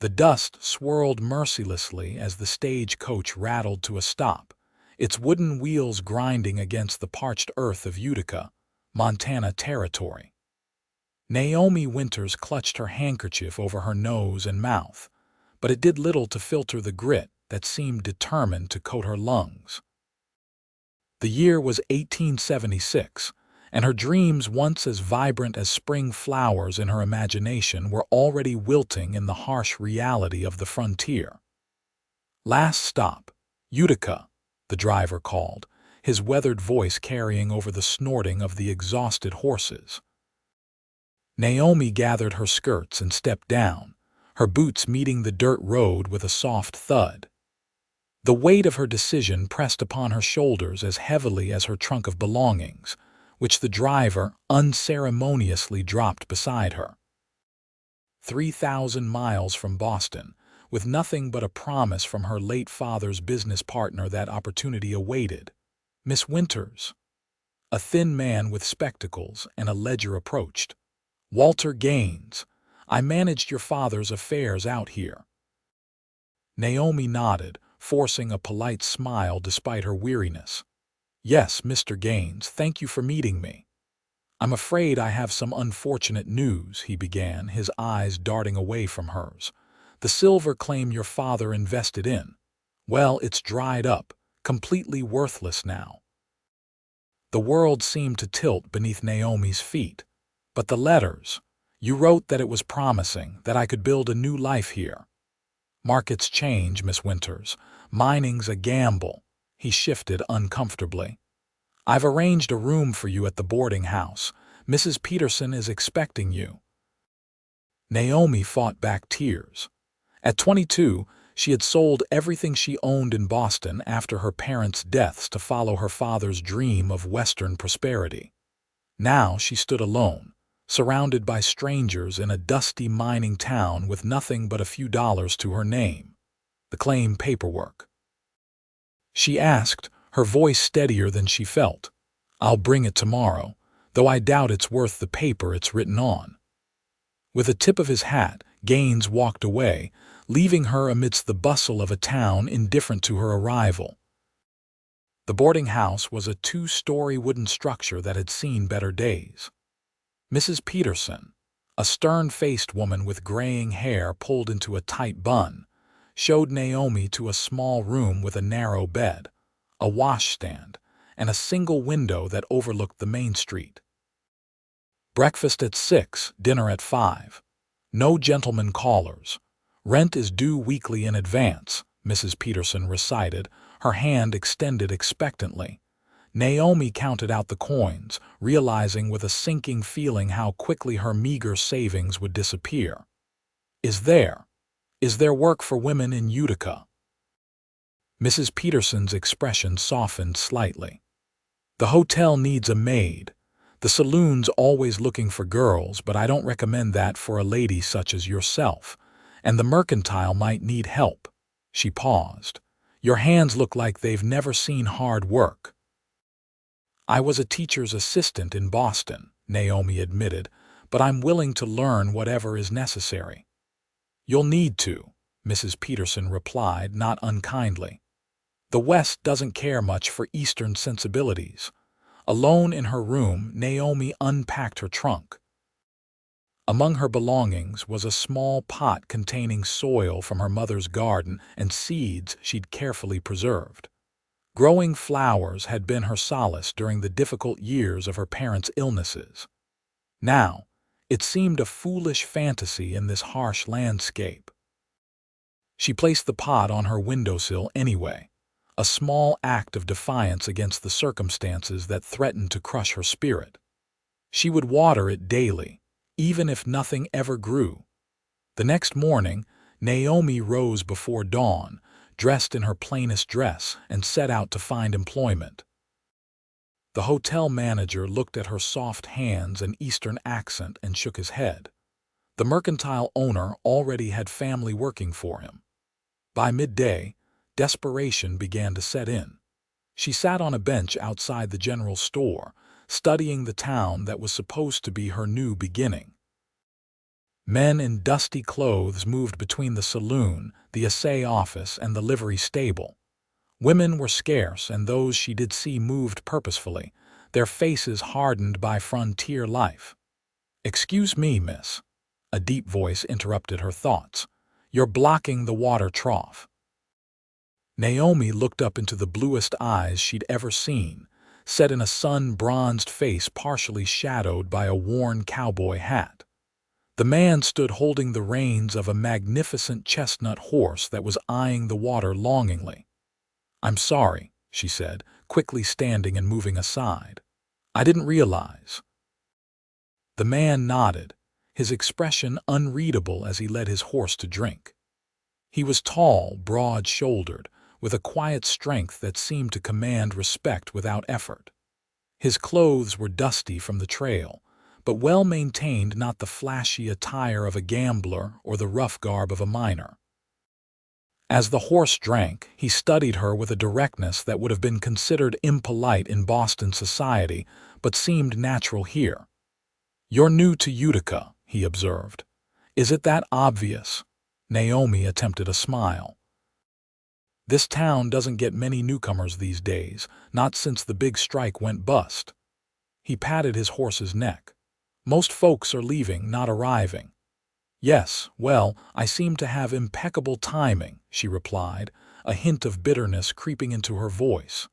The dust swirled mercilessly as the stagecoach rattled to a stop, its wooden wheels grinding against the parched earth of Utica, Montana territory. Naomi Winters clutched her handkerchief over her nose and mouth, but it did little to filter the grit that seemed determined to coat her lungs. The year was 1876, and her dreams, once as vibrant as spring flowers in her imagination, were already wilting in the harsh reality of the frontier. "Last stop, Utica," the driver called, his weathered voice carrying over the snorting of the exhausted horses. Naomi gathered her skirts and stepped down, her boots meeting the dirt road with a soft thud. The weight of her decision pressed upon her shoulders as heavily as her trunk of belongings, which the driver unceremoniously dropped beside her. 3,000 miles from Boston, with nothing but a promise from her late father's business partner that opportunity awaited. "Miss Winters." A thin man with spectacles and a ledger approached. "Walter Gaines. I managed your father's affairs out here." Naomi nodded, forcing a polite smile despite her weariness. "Yes, Mr. Gaines, thank you for meeting me." "I'm afraid I have some unfortunate news," he began, his eyes darting away from hers. "The silver claim your father invested in, well, it's dried up, completely worthless now." The world seemed to tilt beneath Naomi's feet. "But the letters. You wrote that it was promising, that I could build a new life here." "Markets change, Miss Winters. Mining's a gamble." He shifted uncomfortably. "I've arranged a room for you at the boarding house. Mrs. Peterson is expecting you." Naomi fought back tears. At 22, she had sold everything she owned in Boston after her parents' deaths to follow her father's dream of Western prosperity. Now she stood alone, surrounded by strangers in a dusty mining town with nothing but a few dollars to her name. The claim paperwork. She asked, her voice steadier than she felt. "I'll bring it tomorrow, though I doubt it's worth the paper it's written on." With a tip of his hat, Gaines walked away, leaving her amidst the bustle of a town indifferent to her arrival. The boarding house was a 2-story wooden structure that had seen better days. Mrs. Peterson, a stern-faced woman with graying hair pulled into a tight bun, showed Naomi to a small room with a narrow bed, a washstand, and a single window that overlooked the main street. "Breakfast at 6, dinner at 5. No gentlemen callers. Rent is due weekly in advance," Mrs. Peterson recited, her hand extended expectantly. Naomi counted out the coins, realizing with a sinking feeling how quickly her meager savings would disappear. Is there work for women in Utica?" Mrs. Peterson's expression softened slightly. "The hotel needs a maid. The saloon's always looking for girls, but I don't recommend that for a lady such as yourself. And the mercantile might need help." She paused. "Your hands look like they've never seen hard work." "I was a teacher's assistant in Boston," Naomi admitted, "but I'm willing to learn whatever is necessary." "You'll need to," Mrs. Peterson replied, not unkindly. "The West doesn't care much for Eastern sensibilities." Alone in her room, Naomi unpacked her trunk. Among her belongings was a small pot containing soil from her mother's garden and seeds she'd carefully preserved. Growing flowers had been her solace during the difficult years of her parents' illnesses. Now, it seemed a foolish fantasy in this harsh landscape. She placed the pot on her windowsill anyway, a small act of defiance against the circumstances that threatened to crush her spirit. She would water it daily, even if nothing ever grew. The next morning, Naomi rose before dawn, dressed in her plainest dress, and set out to find employment. The hotel manager looked at her soft hands and Eastern accent and shook his head. The mercantile owner already had family working for him. By midday, desperation began to set in. She sat on a bench outside the general store, studying the town that was supposed to be her new beginning. Men in dusty clothes moved between the saloon, the assay office, and the livery stable. Women were scarce, and those she did see moved purposefully, their faces hardened by frontier life. "Excuse me, miss," a deep voice interrupted her thoughts. "You're blocking the water trough." Naomi looked up into the bluest eyes she'd ever seen, set in a sun-bronzed face partially shadowed by a worn cowboy hat. The man stood holding the reins of a magnificent chestnut horse that was eyeing the water longingly. "I'm sorry," she said, quickly standing and moving aside. "I didn't realize." The man nodded, his expression unreadable as he led his horse to drink. He was tall, broad-shouldered, with a quiet strength that seemed to command respect without effort. His clothes were dusty from the trail, but well-maintained, not the flashy attire of a gambler or the rough garb of a miner. As the horse drank, he studied her with a directness that would have been considered impolite in Boston society, but seemed natural here. "You're new to Utica," he observed. "Is it that obvious?" Naomi attempted a smile. "This town doesn't get many newcomers these days, not since the big strike went bust." He patted his horse's neck. "Most folks are leaving, not arriving." "Yes, well, I seem to have impeccable timing," she replied, a hint of bitterness creeping into her voice.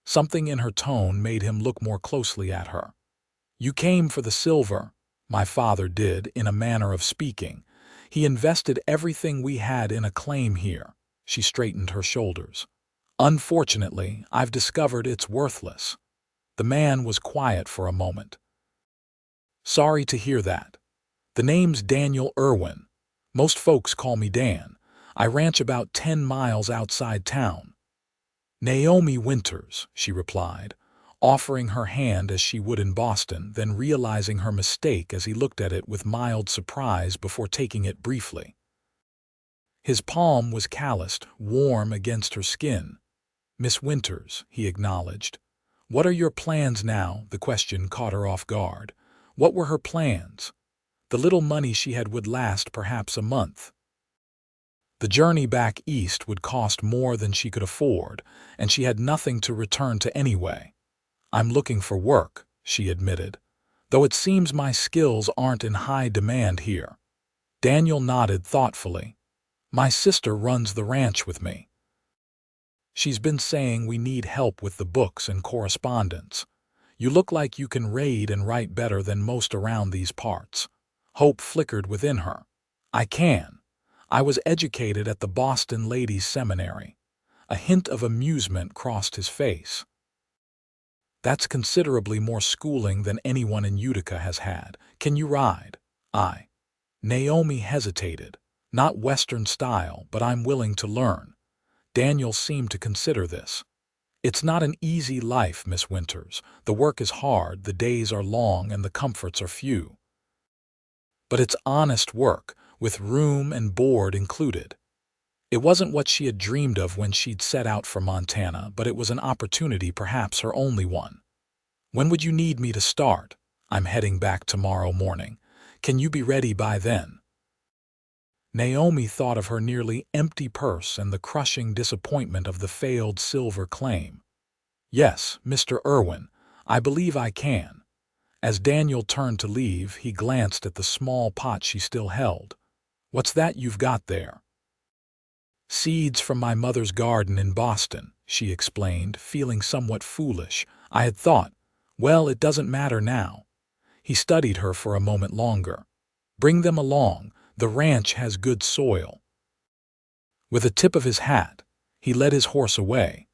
Something in her tone made him look more closely at her. "You came for the silver." "My father did, in a manner of speaking. He invested everything we had in a claim here." She straightened her shoulders. "Unfortunately, I've discovered it's worthless." The man was quiet for a moment. "Sorry to hear that. The name's Daniel Irwin. Most folks call me Dan. I ranch about 10 miles outside town." "Naomi Winters," she replied, offering her hand as she would in Boston, then realizing her mistake as he looked at it with mild surprise before taking it briefly. His palm was calloused, warm against her skin. "Miss Winters," he acknowledged. "What are your plans now?" The question caught her off guard. What were her plans? The little money she had would last perhaps a month. The journey back east would cost more than she could afford, and she had nothing to return to anyway. "I'm looking for work," she admitted, "though it seems my skills aren't in high demand here." Daniel nodded thoughtfully. "My sister runs the ranch with me. She's been saying we need help with the books and correspondence. You look like you can read and write better than most around these parts." Hope flickered within her. "I can. I was educated at the Boston Ladies' Seminary." A hint of amusement crossed his face. "That's considerably more schooling than anyone in Utica has had. Can you ride?" "I." Naomi hesitated. "Not Western style, but I'm willing to learn." Daniel seemed to consider this. "It's not an easy life, Miss Winters. The work is hard, the days are long, and the comforts are few. But it's honest work, with room and board included." It wasn't what she had dreamed of when she'd set out for Montana, but it was an opportunity, perhaps her only one. "When would you need me to start?" "I'm heading back tomorrow morning. Can you be ready by then?" Naomi thought of her nearly empty purse and the crushing disappointment of the failed silver claim. "Yes, Mr. Irwin, I believe I can." As Daniel turned to leave, he glanced at the small pot she still held. "What's that you've got there?" "Seeds from my mother's garden in Boston," she explained, feeling somewhat foolish. "I had thought, well, it doesn't matter now." He studied her for a moment longer. "Bring them along. The ranch has good soil." With a tip of his hat, he led his horse away,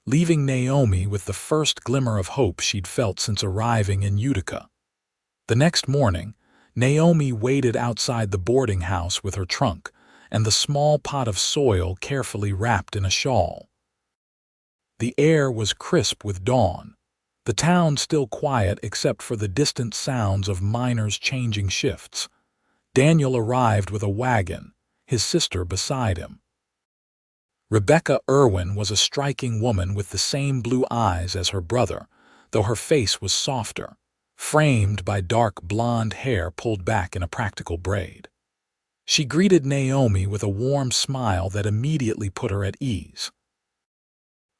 leaving Naomi with the first glimmer of hope she'd felt since arriving in Utica. The next morning, Naomi waited outside the boarding house with her trunk and the small pot of soil carefully wrapped in a shawl. The air was crisp with dawn, the town still quiet except for the distant sounds of miners changing shifts. Daniel arrived with a wagon, his sister beside him. Rebecca Irwin was a striking woman with the same blue eyes as her brother, though her face was softer, framed by dark blonde hair pulled back in a practical braid. She greeted Naomi with a warm smile that immediately put her at ease.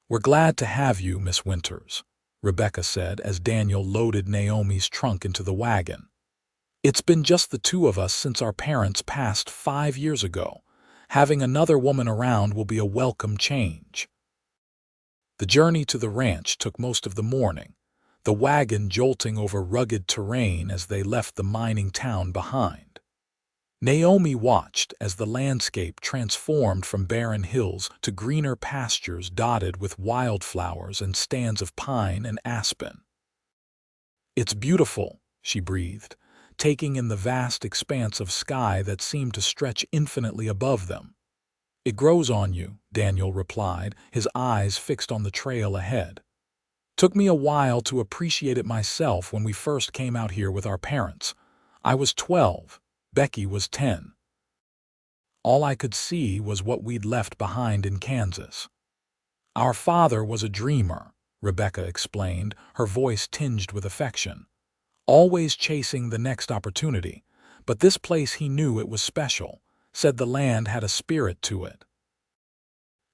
"We're glad to have you, Miss Winters," Rebecca said as Daniel loaded Naomi's trunk into the wagon. "It's been just the two of us since our parents passed 5 years ago. Having another woman around will be a welcome change." The journey to the ranch took most of the morning, the wagon jolting over rugged terrain as they left the mining town behind. Naomi watched as the landscape transformed from barren hills to greener pastures dotted with wildflowers and stands of pine and aspen. "It's beautiful," she breathed, taking in the vast expanse of sky that seemed to stretch infinitely above them. "It grows on you," Daniel replied, his eyes fixed on the trail ahead. "Took me a while to appreciate it myself when we first came out here with our parents. I was 12. Becky was 10. All I could see was what we'd left behind in Kansas." "Our father was a dreamer," Rebecca explained, her voice tinged with affection. "Always chasing the next opportunity, but this place he knew it was special, said the land had a spirit to it."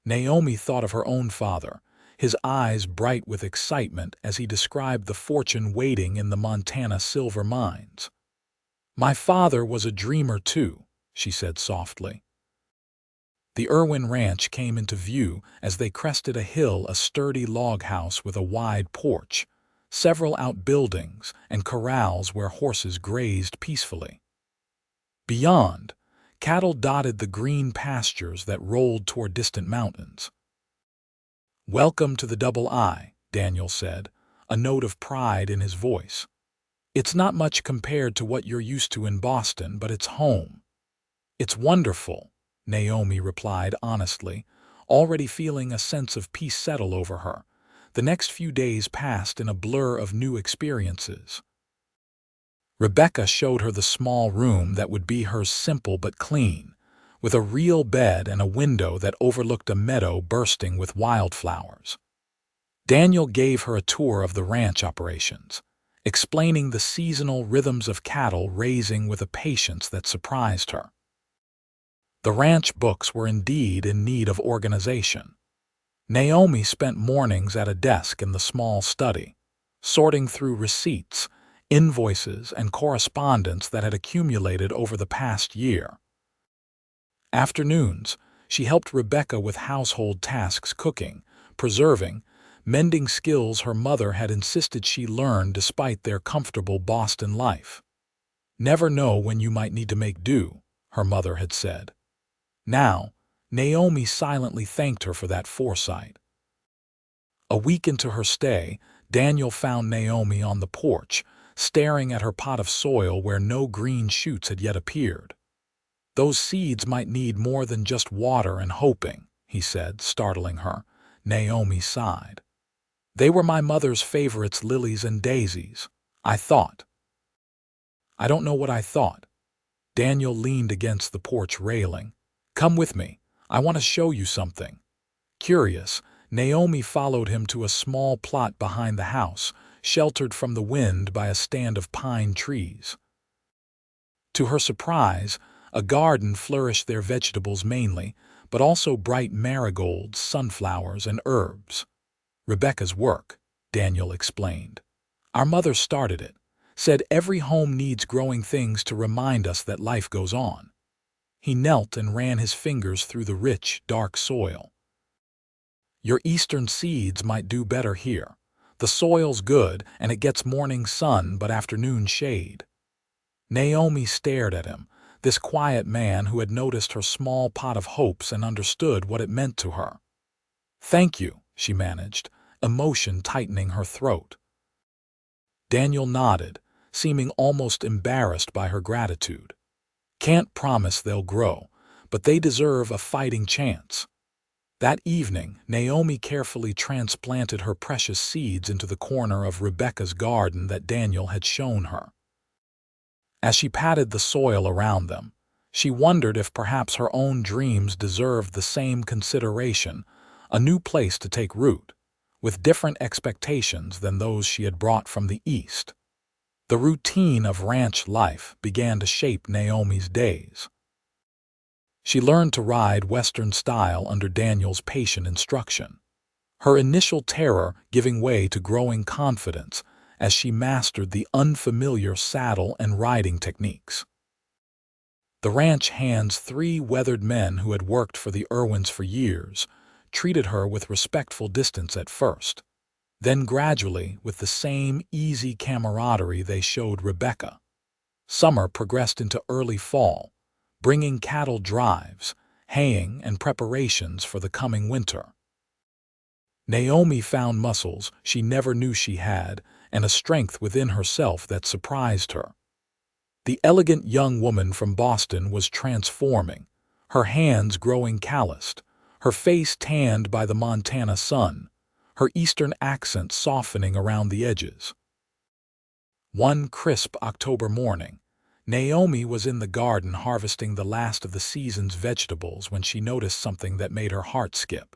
Naomi thought of her own father, his eyes bright with excitement as he described the fortune waiting in the Montana silver mines. "My father was a dreamer too," she said softly. The Irwin ranch came into view as they crested a hill, a sturdy log house with a wide porch, several outbuildings, and corrals where horses grazed peacefully. Beyond, cattle dotted the green pastures that rolled toward distant mountains. "Welcome to the Double I," Daniel said, a note of pride in his voice. "It's not much compared to what you're used to in Boston, but it's home." "It's wonderful," Naomi replied honestly, already feeling a sense of peace settle over her. The next few days passed in a blur of new experiences. Rebecca showed her the small room that would be hers, simple but clean, with a real bed and a window that overlooked a meadow bursting with wildflowers. Daniel gave her a tour of the ranch operations, explaining the seasonal rhythms of cattle raising with a patience that surprised her. The ranch books were indeed in need of organization. Naomi spent mornings at a desk in the small study, sorting through receipts, invoices, and correspondence that had accumulated over the past year. Afternoons, she helped Rebecca with household tasks, cooking, preserving, mending, skills her mother had insisted she learn despite their comfortable Boston life. "Never know when you might need to make do," her mother had said. Now, Naomi silently thanked her for that foresight. A week into her stay, Daniel found Naomi on the porch, staring at her pot of soil where no green shoots had yet appeared. "Those seeds might need more than just water and hoping," he said, startling her. Naomi sighed. "They were my mother's favorites, lilies and daisies. I thought." "I don't know what I thought." Daniel leaned against the porch railing. "Come with me. I want to show you something." Curious, Naomi followed him to a small plot behind the house, sheltered from the wind by a stand of pine trees. To her surprise, a garden flourished there, vegetables mainly, but also bright marigolds, sunflowers, and herbs. "Rebecca's work," Daniel explained. "Our mother started it, said every home needs growing things to remind us that life goes on." He knelt and ran his fingers through the rich, dark soil. "Your eastern seeds might do better here. The soil's good and it gets morning sun but afternoon shade." Naomi stared at him, this quiet man who had noticed her small pot of hopes and understood what it meant to her. "Thank you," she managed, emotion tightening her throat. Daniel nodded, seeming almost embarrassed by her gratitude. "Can't promise they'll grow, but they deserve a fighting chance." That evening, Naomi carefully transplanted her precious seeds into the corner of Rebecca's garden that Daniel had shown her. As she patted the soil around them, she wondered if perhaps her own dreams deserved the same consideration, a new place to take root, with different expectations than those she had brought from the East. The routine of ranch life began to shape Naomi's days. She learned to ride Western style under Daniel's patient instruction, her initial terror giving way to growing confidence as she mastered the unfamiliar saddle and riding techniques. The ranch hands, three weathered men who had worked for the Irwins for years, treated her with respectful distance at first. Then gradually, with the same easy camaraderie they showed Rebecca. Summer progressed into early fall, bringing cattle drives, haying, and preparations for the coming winter. Naomi found muscles she never knew she had and a strength within herself that surprised her. The elegant young woman from Boston was transforming, her hands growing calloused, her face tanned by the Montana sun, her Eastern accent softening around the edges. One crisp October morning, Naomi was in the garden harvesting the last of the season's vegetables when she noticed something that made her heart skip.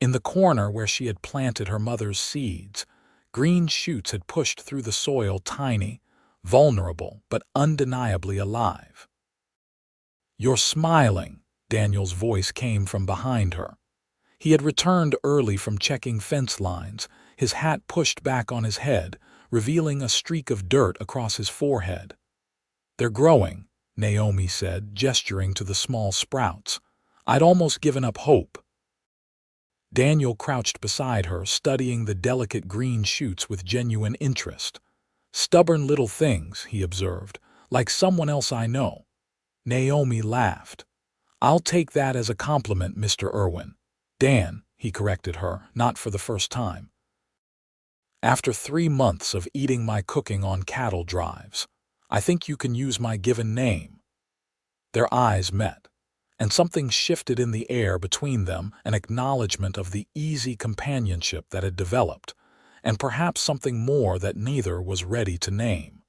In the corner where she had planted her mother's seeds, green shoots had pushed through the soil, tiny, vulnerable, but undeniably alive. "You're smiling," Daniel's voice came from behind her. He had returned early from checking fence lines, his hat pushed back on his head, revealing a streak of dirt across his forehead. "They're growing," Naomi said, gesturing to the small sprouts. "I'd almost given up hope." Daniel crouched beside her, studying the delicate green shoots with genuine interest. "Stubborn little things," he observed, "like someone else I know." Naomi laughed. "I'll take that as a compliment, Mr. Irwin." "Dan," he corrected her, not for the first time. "After 3 months of eating my cooking on cattle drives, I think you can use my given name." Their eyes met, and something shifted in the air between them, an acknowledgement of the easy companionship that had developed, and perhaps something more that neither was ready to name.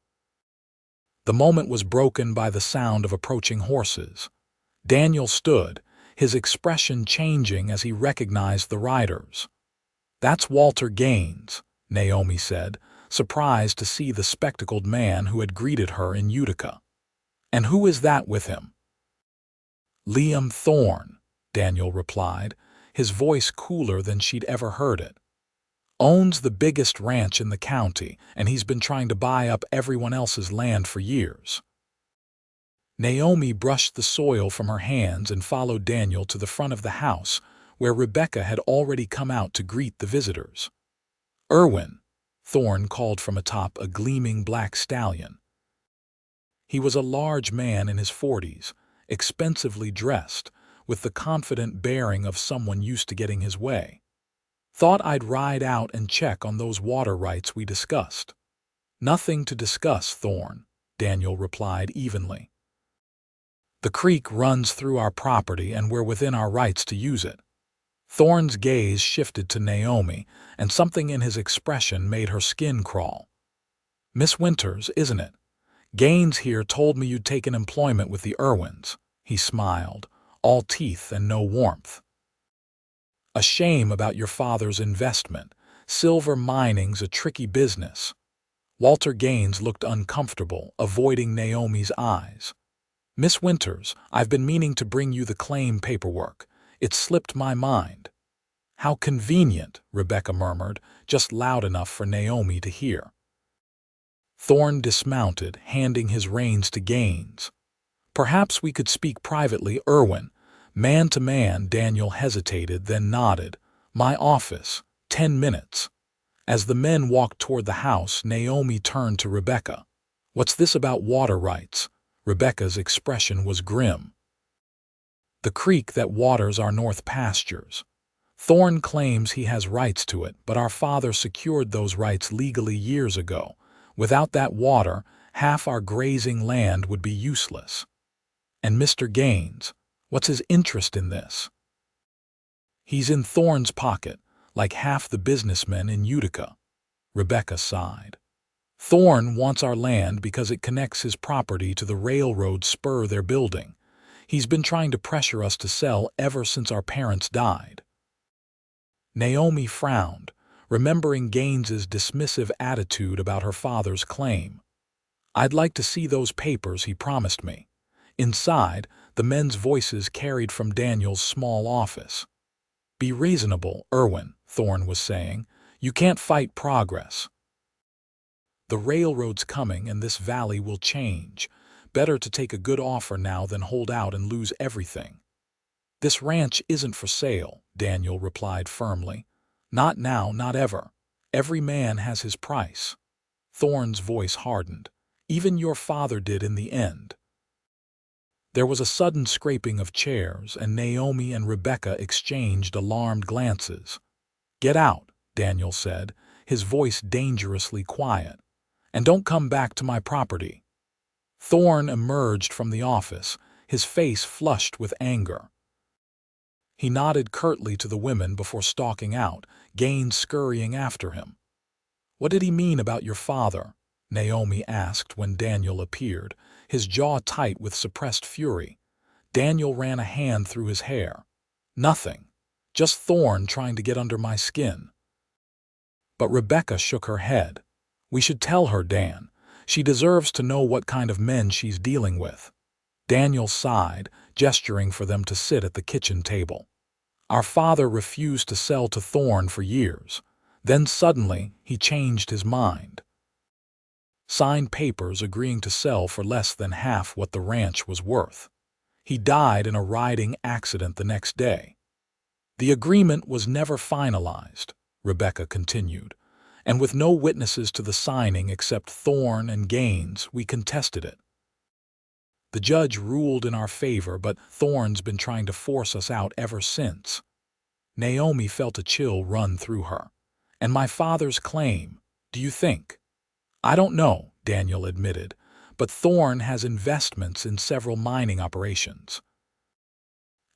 The moment was broken by the sound of approaching horses. Daniel stood, his expression changing as he recognized the riders. "That's Walter Gaines," Naomi said, surprised to see the spectacled man who had greeted her in Utica. "And who is that with him?" "Liam Thorne," Daniel replied, his voice cooler than she'd ever heard it. "Owns the biggest ranch in the county, and he's been trying to buy up everyone else's land for years." Naomi brushed the soil from her hands and followed Daniel to the front of the house, where Rebecca had already come out to greet the visitors. "Irwin," Thorne called from atop a gleaming black stallion. He was a large man in his 40s, expensively dressed, with the confident bearing of someone used to getting his way. "Thought I'd ride out and check on those water rights we discussed." "Nothing to discuss, Thorne," Daniel replied evenly. "The creek runs through our property and we're within our rights to use it." Thorne's gaze shifted to Naomi, and something in his expression made her skin crawl. "Miss Winters, isn't it? Gaines here told me you'd taken employment with the Irwins." He smiled, all teeth and no warmth. "A shame about your father's investment. Silver mining's a tricky business." Walter Gaines looked uncomfortable, avoiding Naomi's eyes. "Miss Winters, I've been meaning to bring you the claim paperwork. It slipped my mind." "How convenient," Rebecca murmured, just loud enough for Naomi to hear. Thorne dismounted, handing his reins to Gaines. "Perhaps we could speak privately, Irwin." Man to man, Daniel hesitated, then nodded. "My office. 10 minutes." As the men walked toward the house, Naomi turned to Rebecca. "What's this about water rights?" Rebecca's expression was grim. "The creek that waters our north pastures. Thorne claims he has rights to it, but our father secured those rights legally years ago. Without that water, half our grazing land would be useless." "And Mr. Gaines, what's his interest in this?" "He's in Thorne's pocket, like half the businessmen in Utica." Rebecca sighed. "Thorne wants our land because it connects his property to the railroad spur they're building. He's been trying to pressure us to sell ever since our parents died." Naomi frowned, remembering Gaines's dismissive attitude about her father's claim. I'd like to see those papers he promised me. Inside, the men's voices carried from Daniel's small office. Be reasonable, Irwin, Thorne was saying. You can't fight progress. The railroad's coming and this valley will change. Better to take a good offer now than hold out and lose everything. This ranch isn't for sale, Daniel replied firmly. Not now, not ever. Every man has his price. Thorne's voice hardened. Even your father did in the end. There was a sudden scraping of chairs, and Naomi and Rebecca exchanged alarmed glances. Get out, Daniel said, his voice dangerously quiet. And don't come back to my property. Thorne emerged from the office, his face flushed with anger. He nodded curtly to the women before stalking out, Gaines scurrying after him. What did he mean about your father? Naomi asked when Daniel appeared, his jaw tight with suppressed fury. Daniel ran a hand through his hair. Nothing. Just Thorne trying to get under my skin. But Rebecca shook her head. We should tell her, Dan. She deserves to know what kind of men she's dealing with. Daniel sighed, gesturing for them to sit at the kitchen table. Our father refused to sell to Thorne for years. Then suddenly, he changed his mind. Signed papers agreeing to sell for less than half what the ranch was worth. He died in a riding accident the next day. The agreement was never finalized, Rebecca continued, and with no witnesses to the signing except Thorne and Gaines, we contested it. The judge ruled in our favor, but Thorne's been trying to force us out ever since. Naomi felt a chill run through her. And my father's claim, do you think? I don't know, Daniel admitted, but Thorne has investments in several mining operations.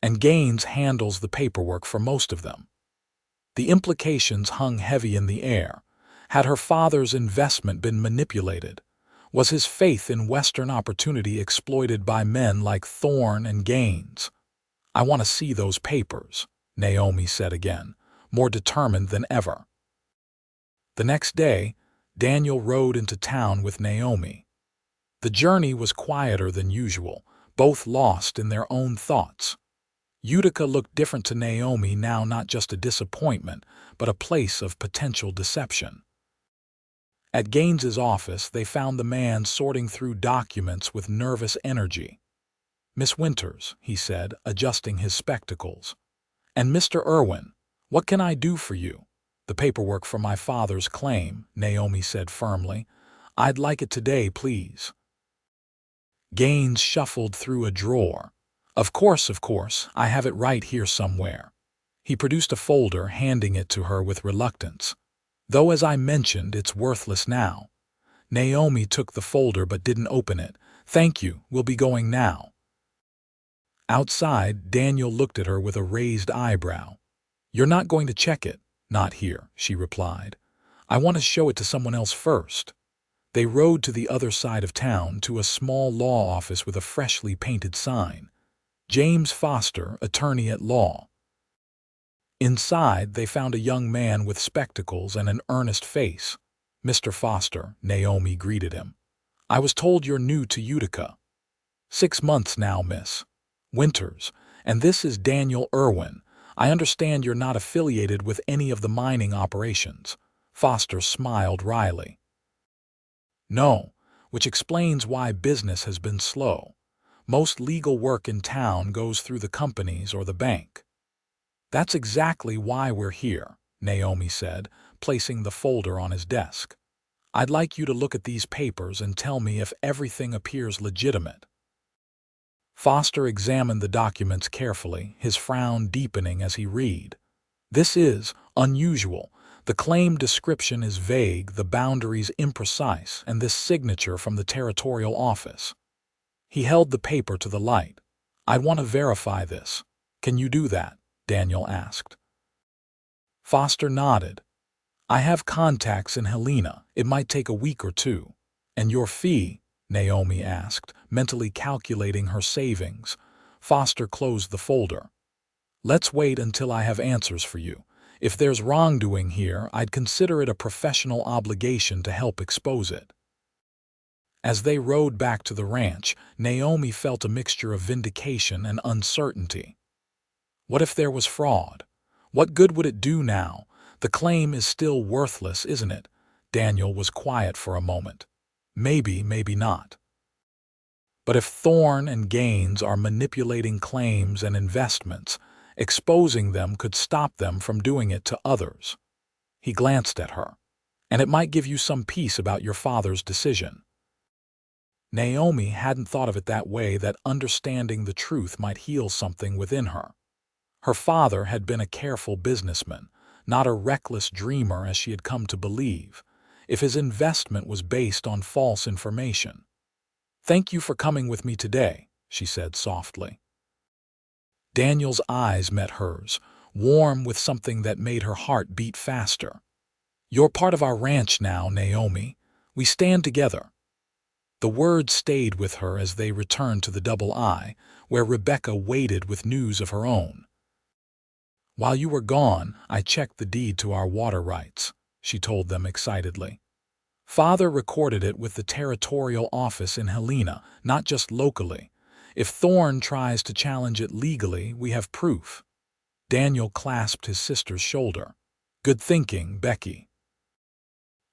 And Gaines handles the paperwork for most of them. The implications hung heavy in the air. Had her father's investment been manipulated? Was his faith in Western opportunity exploited by men like Thorne and Gaines? I want to see those papers, Naomi said again, more determined than ever. The next day, Daniel rode into town with Naomi. The journey was quieter than usual, both lost in their own thoughts. Utica looked different to Naomi now, not just a disappointment, but a place of potential deception. At Gaines's office, they found the man sorting through documents with nervous energy. Miss Winters, he said, adjusting his spectacles. And Mr. Irwin, what can I do for you? The paperwork for my father's claim, Naomi said firmly. I'd like it today, please. Gaines shuffled through a drawer. Of course, I have it right here somewhere. He produced a folder, handing it to her with reluctance. Though, as I mentioned, it's worthless now. Naomi took the folder but didn't open it. Thank you, we'll be going now. Outside, Daniel looked at her with a raised eyebrow. You're not going to check it? Not here, she replied. I want to show it to someone else first. They rode to the other side of town to a small law office with a freshly painted sign. James Foster, attorney at law. Inside, they found a young man with spectacles and an earnest face. Mr. Foster, Naomi greeted him. I was told you're new to Utica. 6 months now, Miss Winters, and this is Daniel Irwin. I understand you're not affiliated with any of the mining operations. Foster smiled wryly. No, which explains why business has been slow. Most legal work in town goes through the companies or the bank. That's exactly why we're here, Naomi said, placing the folder on his desk. I'd like you to look at these papers and tell me if everything appears legitimate. Foster examined the documents carefully, his frown deepening as he read. This is unusual. The claim description is vague, the boundaries imprecise, and this signature from the territorial office. He held the paper to the light. I'd want to verify this. Can you do that? Daniel asked. Foster nodded. I have contacts in Helena. It might take a week or two. And your fee? Naomi asked, mentally calculating her savings. Foster closed the folder. Let's wait until I have answers for you. If there's wrongdoing here, I'd consider it a professional obligation to help expose it. As they rode back to the ranch, Naomi felt a mixture of vindication and uncertainty. What if there was fraud? What good would it do now? The claim is still worthless, isn't it? Daniel was quiet for a moment. Maybe, maybe not. But if Thorne and Gaines are manipulating claims and investments, exposing them could stop them from doing it to others. He glanced at her. And it might give you some peace about your father's decision. Naomi hadn't thought of it that way, that understanding the truth might heal something within her. Her father had been a careful businessman, not a reckless dreamer as she had come to believe, if his investment was based on false information. "Thank you for coming with me today," she said softly. Daniel's eyes met hers, warm with something that made her heart beat faster. "You're part of our ranch now, Naomi. We stand together." The words stayed with her as they returned to the Double I, where Rebecca waited with news of her own. "While you were gone, I checked the deed to our water rights," she told them excitedly. "Father recorded it with the territorial office in Helena, not just locally. If Thorne tries to challenge it legally, we have proof." Daniel clasped his sister's shoulder. "Good thinking, Becky."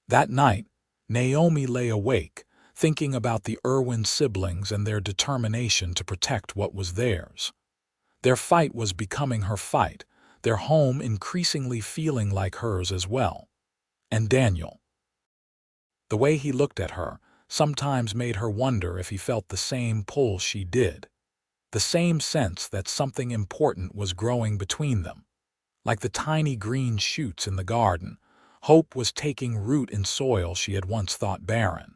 That night, Naomi lay awake, thinking about the Irwin siblings and their determination to protect what was theirs. Their fight was becoming her fight, their home increasingly feeling like hers as well. And Daniel. The way he looked at her sometimes made her wonder if he felt the same pull she did, the same sense that something important was growing between them. Like the tiny green shoots in the garden, hope was taking root in soil she had once thought barren.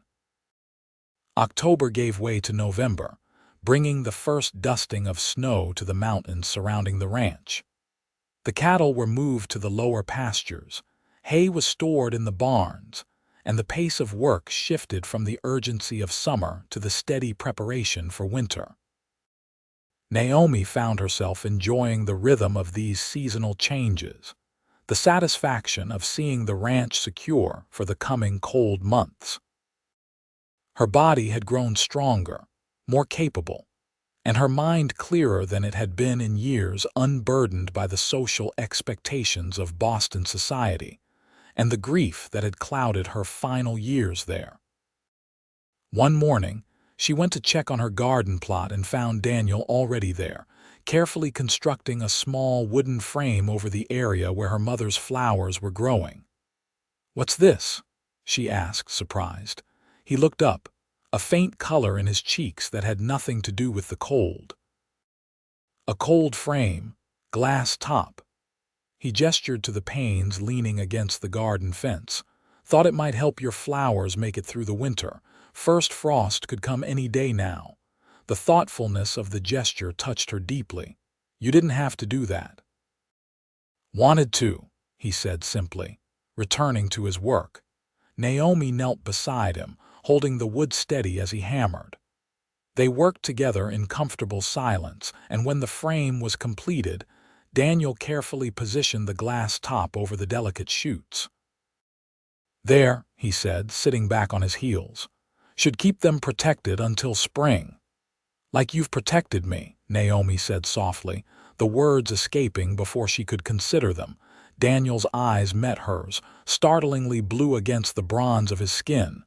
October gave way to November, bringing the first dusting of snow to the mountains surrounding the ranch. The cattle were moved to the lower pastures, hay was stored in the barns, and the pace of work shifted from the urgency of summer to the steady preparation for winter. Naomi found herself enjoying the rhythm of these seasonal changes, the satisfaction of seeing the ranch secure for the coming cold months. Her body had grown stronger, more capable, and her mind clearer than it had been in years, unburdened by the social expectations of Boston society and the grief that had clouded her final years there. One morning, she went to check on her garden plot and found Daniel already there, carefully constructing a small wooden frame over the area where her mother's flowers were growing. "What's this?" she asked, surprised. He looked up, a faint color in his cheeks that had nothing to do with the cold. "A cold frame, glass top." He gestured to the panes leaning against the garden fence. "Thought it might help your flowers make it through the winter. First frost could come any day now." The thoughtfulness of the gesture touched her deeply. "You didn't have to do that." "Wanted to," he said simply, returning to his work. Naomi knelt beside him, holding the wood steady as he hammered. They worked together in comfortable silence, and when the frame was completed, Daniel carefully positioned the glass top over the delicate shoots. "There," he said, sitting back on his heels. "Should keep them protected until spring." "Like you've protected me," Naomi said softly, the words escaping before she could consider them. Daniel's eyes met hers, startlingly blue against the bronze of his skin.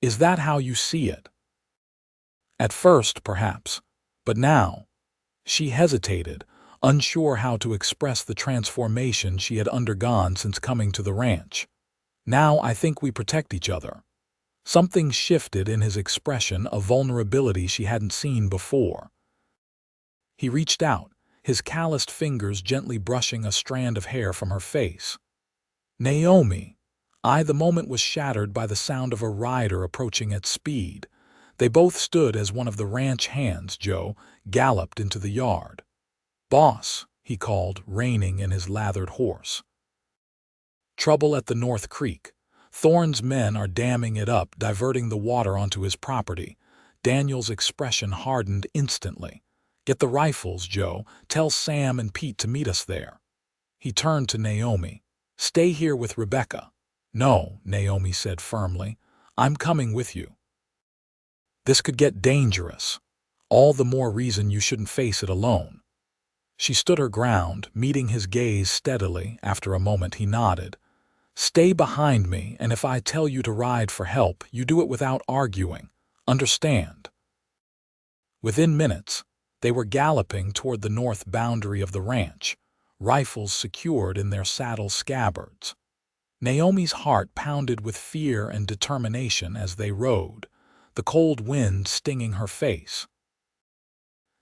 "Is that how you see it?" "At first, perhaps. But now—" She hesitated, unsure how to express the transformation she had undergone since coming to the ranch. "Now I think we protect each other." Something shifted in his expression, a vulnerability she hadn't seen before. He reached out, his calloused fingers gently brushing a strand of hair from her face. "Naomi!" The moment was shattered by the sound of a rider approaching at speed. They both stood as one of the ranch hands, Joe, galloped into the yard. "Boss," he called, reining in his lathered horse. "Trouble at the North Creek. Thorne's men are damming it up, diverting the water onto his property." Daniel's expression hardened instantly. "Get the rifles, Joe. Tell Sam and Pete to meet us there." He turned to Naomi. "Stay here with Rebecca." "No," Naomi said firmly. "I'm coming with you." This could get dangerous. All the more reason you shouldn't face it alone. She stood her ground, meeting his gaze steadily. After a moment he nodded. Stay behind me, and if I tell you to ride for help, you do it without arguing. Understand? Within minutes, they were galloping toward the north boundary of the ranch, rifles secured in their saddle scabbards. Naomi's heart pounded with fear and determination as they rode, the cold wind stinging her face.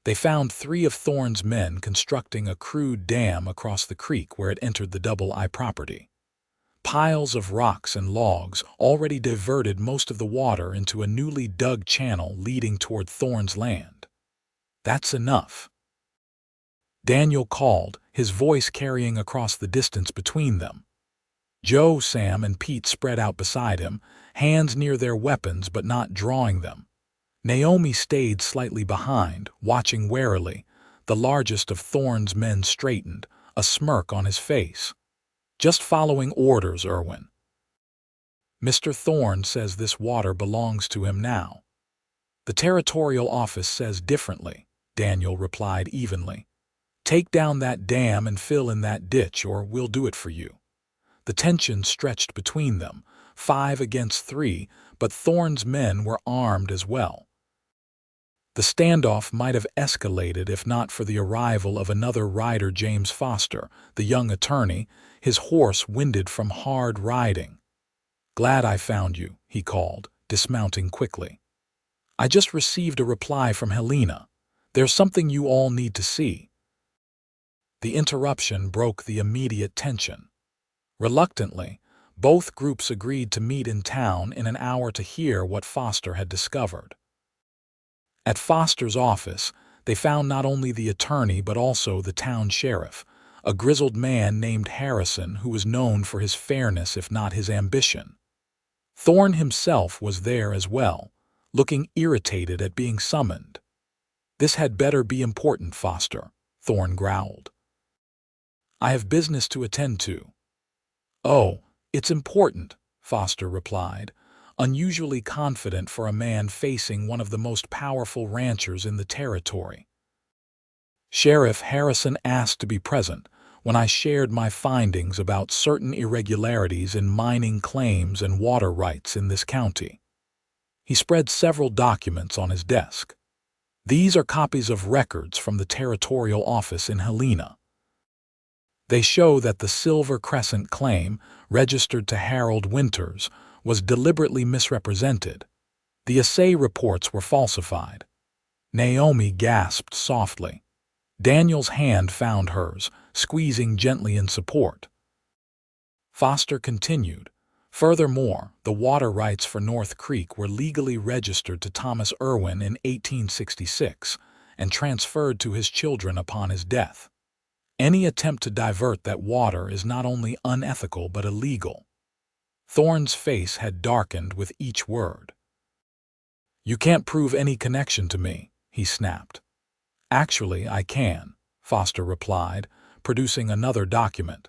They found 3 of Thorne's men constructing a crude dam across the creek where it entered the Double I property. Piles of rocks and logs already diverted most of the water into a newly dug channel leading toward Thorne's land. That's enough, Daniel called, his voice carrying across the distance between them. Joe, Sam, and Pete spread out beside him, hands near their weapons but not drawing them. Naomi stayed slightly behind, watching warily. The largest of Thorne's men straightened, a smirk on his face. Just following orders, Irwin. Mr. Thorne says this water belongs to him now. The territorial office says differently, Daniel replied evenly. Take down that dam and fill in that ditch, or we'll do it for you. The tension stretched between them, 5 against 3, but Thorne's men were armed as well. The standoff might have escalated if not for the arrival of another rider, James Foster, the young attorney, his horse winded from hard riding. Glad I found you, he called, dismounting quickly. I just received a reply from Helena. There's something you all need to see. The interruption broke the immediate tension. Reluctantly, both groups agreed to meet in town in an hour to hear what Foster had discovered. At Foster's office, they found not only the attorney but also the town sheriff, a grizzled man named Harrison who was known for his fairness if not his ambition. Thorne himself was there as well, looking irritated at being summoned. This had better be important, Foster, Thorne growled. I have business to attend to. Oh, it's important, Foster replied, unusually confident for a man facing one of the most powerful ranchers in the territory. Sheriff Harrison asked to be present when I shared my findings about certain irregularities in mining claims and water rights in this county. He spread several documents on his desk. These are copies of records from the territorial office in Helena. They show that the Silver Crescent claim, registered to Harold Winters, was deliberately misrepresented. The assay reports were falsified. Naomi gasped softly. Daniel's hand found hers, squeezing gently in support. Foster continued. Furthermore, the water rights for North Creek were legally registered to Thomas Irwin in 1866 and transferred to his children upon his death. Any attempt to divert that water is not only unethical but illegal. Thorne's face had darkened with each word. You can't prove any connection to me, he snapped. Actually, I can, Foster replied, producing another document.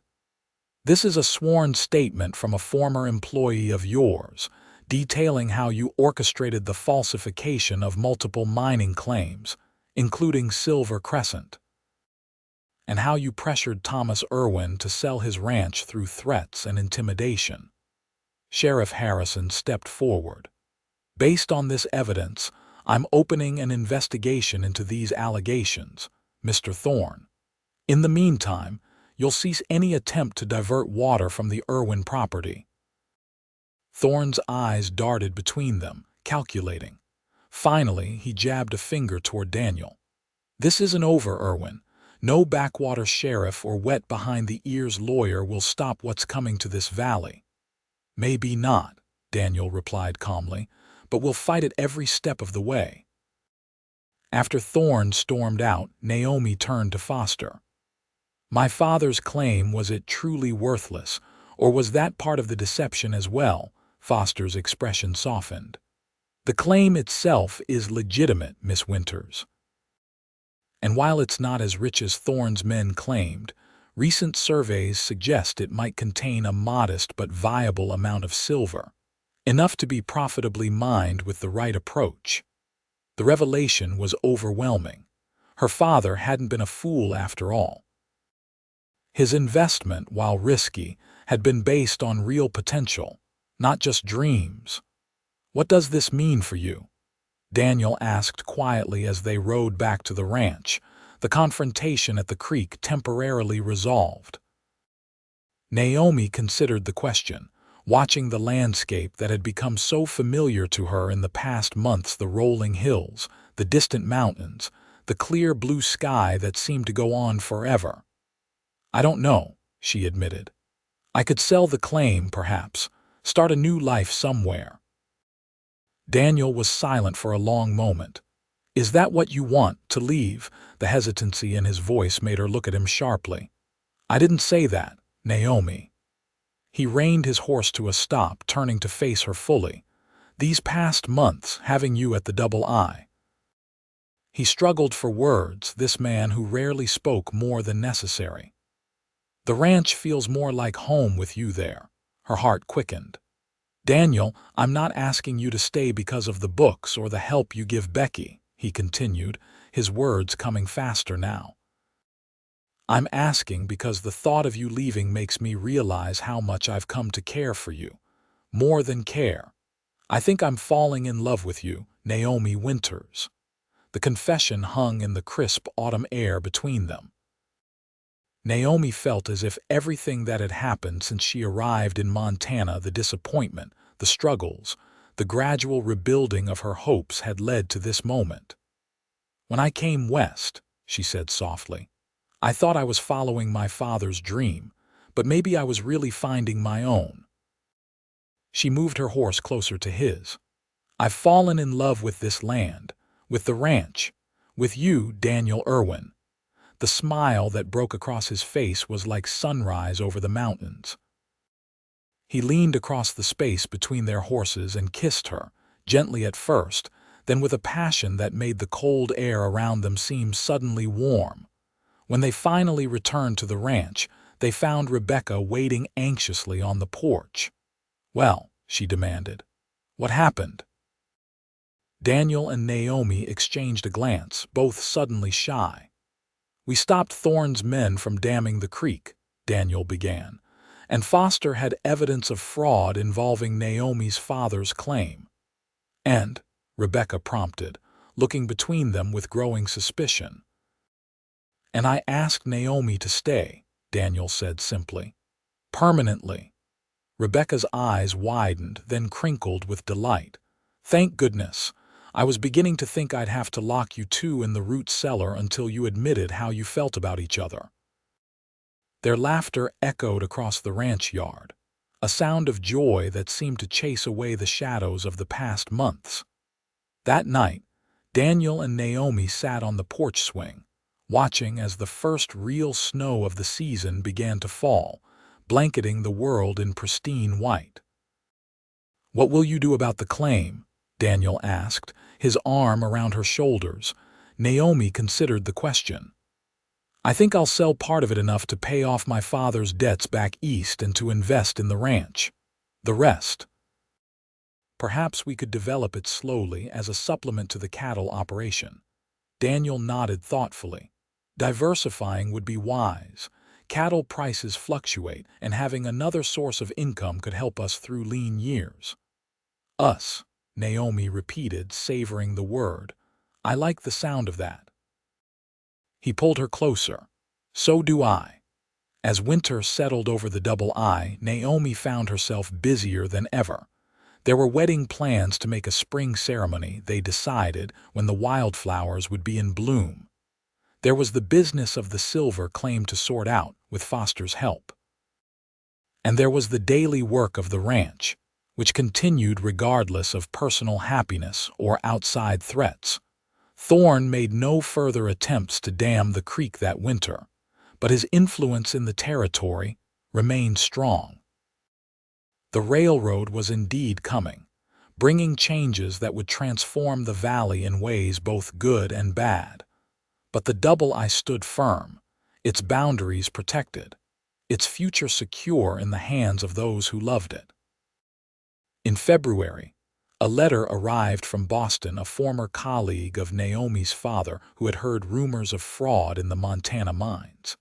This is a sworn statement from a former employee of yours, detailing how you orchestrated the falsification of multiple mining claims, including Silver Crescent, and how you pressured Thomas Irwin to sell his ranch through threats and intimidation. Sheriff Harrison stepped forward. Based on this evidence, I'm opening an investigation into these allegations, Mr. Thorne. In the meantime, you'll cease any attempt to divert water from the Irwin property. Thorne's eyes darted between them, calculating. Finally, he jabbed a finger toward Daniel. This isn't over, Irwin. No backwater sheriff or wet-behind-the-ears lawyer will stop what's coming to this valley. Maybe not, Daniel replied calmly, but we'll fight it every step of the way. After Thorne stormed out, Naomi turned to Foster. My father's claim, was it truly worthless, or was that part of the deception as well? Foster's expression softened. The claim itself is legitimate, Miss Winters. And while it's not as rich as Thorne's men claimed, recent surveys suggest it might contain a modest but viable amount of silver, enough to be profitably mined with the right approach. The revelation was overwhelming. Her father hadn't been a fool after all. His investment, while risky, had been based on real potential, not just dreams. "What does this mean for you?" Daniel asked quietly as they rode back to the ranch, the confrontation at the creek temporarily resolved. Naomi considered the question, watching the landscape that had become so familiar to her in the past months, the rolling hills, the distant mountains, the clear blue sky that seemed to go on forever. "I don't know," she admitted. "I could sell the claim, perhaps, start a new life somewhere." Daniel was silent for a long moment. "Is that what you want, to leave?" The hesitancy in his voice made her look at him sharply. "I didn't say that, Naomi." He reined his horse to a stop, turning to face her fully. "These past months, having you at the Double I." He struggled for words, this man who rarely spoke more than necessary. "The ranch feels more like home with you there." Her heart quickened. "Daniel, I'm not asking you to stay because of the books or the help you give Becky," he continued, his words coming faster now. "I'm asking because the thought of you leaving makes me realize how much I've come to care for you. More than care. I think I'm falling in love with you, Naomi Winters." The confession hung in the crisp autumn air between them. Naomi felt as if everything that had happened since she arrived in Montana, the disappointment, the struggles, the gradual rebuilding of her hopes, had led to this moment. "When I came west," she said softly, "I thought I was following my father's dream, but maybe I was really finding my own." She moved her horse closer to his. "I've fallen in love with this land, with the ranch, with you, Daniel Irwin." The smile that broke across his face was like sunrise over the mountains. He leaned across the space between their horses and kissed her, gently at first, then with a passion that made the cold air around them seem suddenly warm. When they finally returned to the ranch, they found Rebecca waiting anxiously on the porch. "Well," she demanded, "what happened?" Daniel and Naomi exchanged a glance, both suddenly shy. "We stopped Thorne's men from damming the creek," Daniel began, "and Foster had evidence of fraud involving Naomi's father's claim." "And?" Rebecca prompted, looking between them with growing suspicion. "And I asked Naomi to stay," Daniel said simply. "Permanently." Rebecca's eyes widened, then crinkled with delight. "Thank goodness. I was beginning to think I'd have to lock you two in the root cellar until you admitted how you felt about each other." Their laughter echoed across the ranch yard, a sound of joy that seemed to chase away the shadows of the past months. That night, Daniel and Naomi sat on the porch swing, watching as the first real snow of the season began to fall, blanketing the world in pristine white. "What will you do about the claim?" Daniel asked, his arm around her shoulders. Naomi considered the question. "I think I'll sell part of it enough to pay off my father's debts back east and to invest in the ranch. The rest. Perhaps we could develop it slowly as a supplement to the cattle operation." Daniel nodded thoughtfully. "Diversifying would be wise. Cattle prices fluctuate, and having another source of income could help us through lean years." "Us," Naomi repeated, savoring the word. "I like the sound of that." He pulled her closer. "So do I." As winter settled over the Double I, Naomi found herself busier than ever. There were wedding plans to make, a spring ceremony, they decided, when the wildflowers would be in bloom. There was the business of the silver claim to sort out, with Foster's help. And there was the daily work of the ranch, which continued regardless of personal happiness or outside threats. Thorne made no further attempts to dam the creek that winter, but his influence in the territory remained strong. The railroad was indeed coming, bringing changes that would transform the valley in ways both good and bad. But the Double I stood firm, its boundaries protected, its future secure in the hands of those who loved it. In February, A letter arrived from Boston, a former colleague of Naomi's father who had heard rumors of fraud in the Montana mines.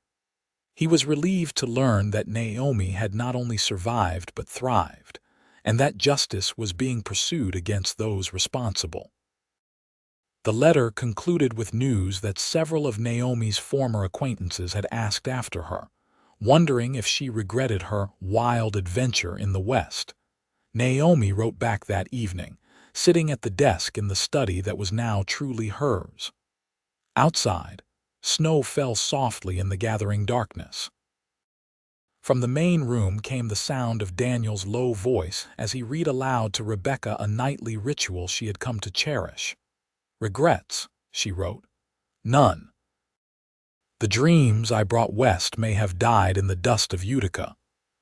He was relieved to learn that Naomi had not only survived but thrived, and that justice was being pursued against those responsible. The letter concluded with news that several of Naomi's former acquaintances had asked after her, wondering if she regretted her wild adventure in the West. Naomi wrote back that evening, sitting at the desk in the study that was now truly hers. Outside, snow fell softly in the gathering darkness. From the main room came the sound of Daniel's low voice as he read aloud to Rebecca a nightly ritual she had come to cherish. "Regrets," she wrote. "None. The dreams I brought west may have died in the dust of Utica,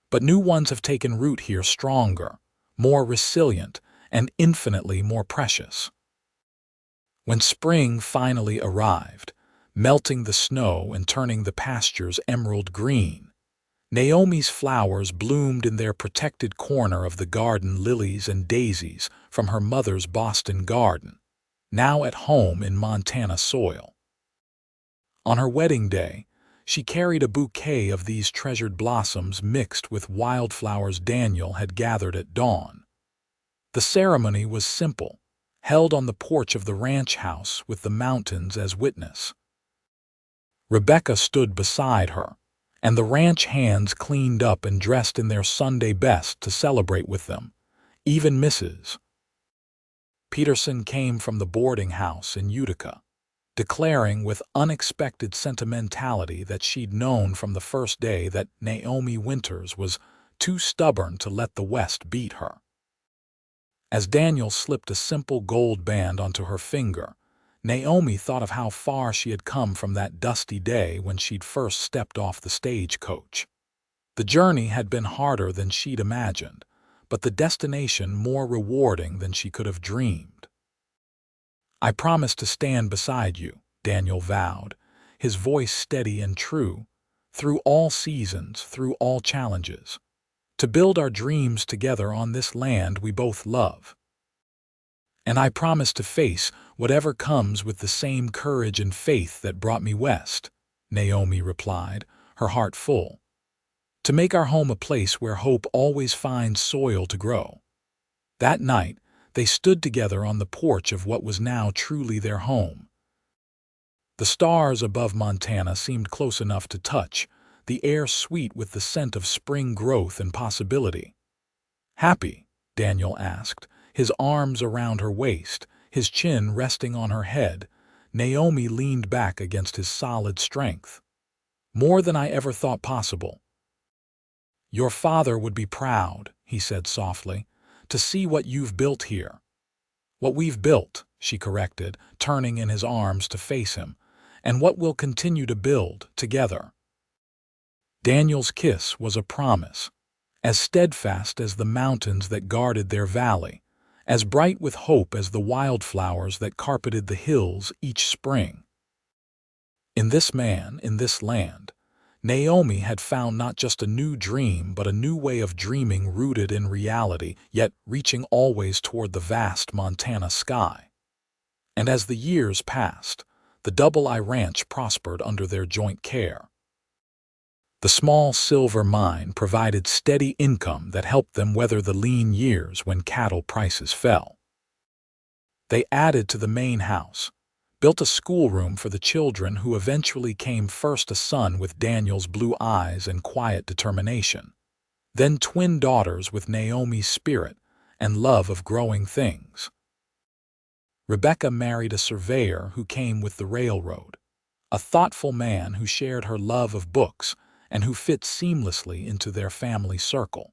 but new ones have taken root here, stronger, more resilient, and infinitely more precious." When spring finally arrived, melting the snow and turning the pastures emerald green, Naomi's flowers bloomed in their protected corner of the garden, lilies and daisies from her mother's Boston garden, now at home in Montana soil. On her wedding day, she carried a bouquet of these treasured blossoms mixed with wildflowers Daniel had gathered at dawn. The ceremony was simple, held on the porch of the ranch house with the mountains as witness. Rebecca stood beside her, and the ranch hands cleaned up and dressed in their Sunday best to celebrate with them. Even Mrs. Peterson came from the boarding house in Utica, declaring with unexpected sentimentality that she'd known from the first day that Naomi Winters was too stubborn to let the West beat her. As Daniel slipped a simple gold band onto her finger, Naomi thought of how far she had come from that dusty day when she'd first stepped off the stagecoach. The journey had been harder than she'd imagined, but the destination more rewarding than she could have dreamed. "I promise to stand beside you," Daniel vowed, his voice steady and true, "through all seasons, through all challenges, to build our dreams together on this land we both love. And I promise to face whatever comes with the same courage and faith that brought me west," Naomi replied, her heart full. "To make our home a place where hope always finds soil to grow." That night, they stood together on the porch of what was now truly their home. The stars above Montana seemed close enough to touch, the air sweet with the scent of spring growth and possibility. "Happy?" Daniel asked, his arms around her waist, his chin resting on her head. Naomi leaned back against his solid strength. "More than I ever thought possible." "Your father would be proud," he said softly, "to see what you've built here." "What we've built," she corrected, turning in his arms to face him, "and what we'll continue to build together." Daniel's kiss was a promise, as steadfast as the mountains that guarded their valley, as bright with hope as the wildflowers that carpeted the hills each spring. In this man, in this land, Naomi had found not just a new dream but a new way of dreaming rooted in reality, yet reaching always toward the vast Montana sky. And as the years passed, the Double I Ranch prospered under their joint care. The small silver mine provided steady income that helped them weather the lean years when cattle prices fell. They added to the main house, built a schoolroom for the children who eventually came, first a son with Daniel's blue eyes and quiet determination, then twin daughters with Naomi's spirit and love of growing things. Rebecca married a surveyor who came with the railroad, a thoughtful man who shared her love of books and who fit seamlessly into their family circle.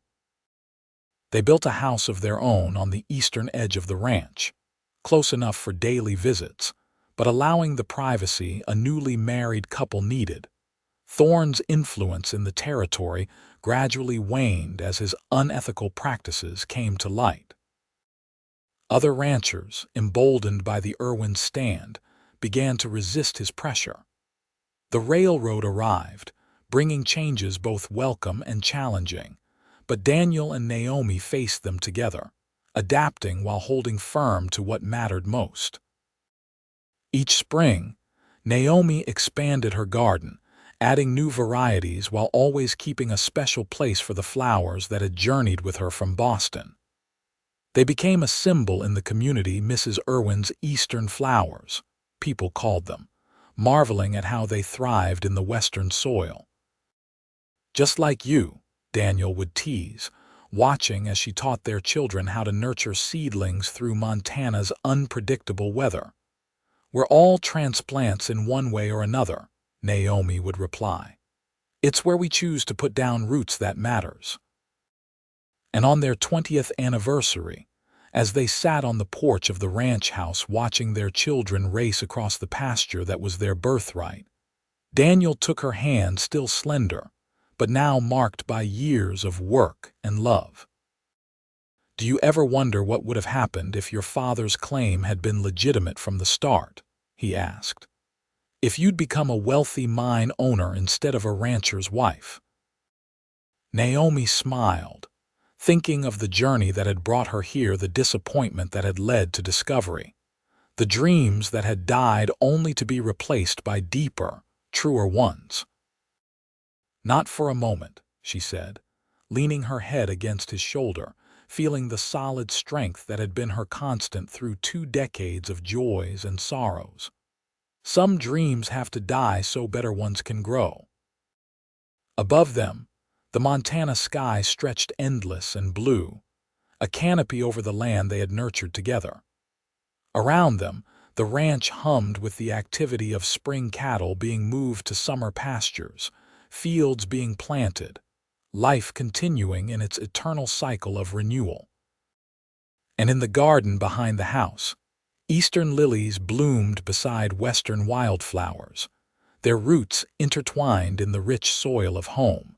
They built a house of their own on the eastern edge of the ranch, close enough for daily visits, but allowing the privacy a newly married couple needed. Thorne's influence in the territory gradually waned as his unethical practices came to light. Other ranchers, emboldened by the Irwin stand, began to resist his pressure. The railroad arrived, bringing changes both welcome and challenging, but Daniel and Naomi faced them together, adapting while holding firm to what mattered most. Each spring, Naomi expanded her garden, adding new varieties while always keeping a special place for the flowers that had journeyed with her from Boston. They became a symbol in the community. Mrs. Irwin's Eastern flowers, people called them, marveling at how they thrived in the Western soil. Just like you, Daniel would tease, watching as she taught their children how to nurture seedlings through Montana's unpredictable weather. We're all transplants in one way or another, Naomi would reply. It's where we choose to put down roots that matters. And on their 20th anniversary, as they sat on the porch of the ranch house watching their children race across the pasture that was their birthright, Daniel took her hand, still slender, but now marked by years of work and love. Do you ever wonder what would have happened if your father's claim had been legitimate from the start? He asked. If you'd become a wealthy mine owner instead of a rancher's wife? Naomi smiled, thinking of the journey that had brought her here, the disappointment that had led to discovery, the dreams that had died only to be replaced by deeper, truer ones. Not for a moment, she said, leaning her head against his shoulder, feeling the solid strength that had been her constant through 2 decades of joys and sorrows. Some dreams have to die so better ones can grow. Above them, the Montana sky stretched endless and blue, a canopy over the land they had nurtured together. Around them, the ranch hummed with the activity of spring cattle being moved to summer pastures, fields being planted, life continuing in its eternal cycle of renewal. And in the garden behind the house, eastern lilies bloomed beside western wildflowers, their roots intertwined in the rich soil of home.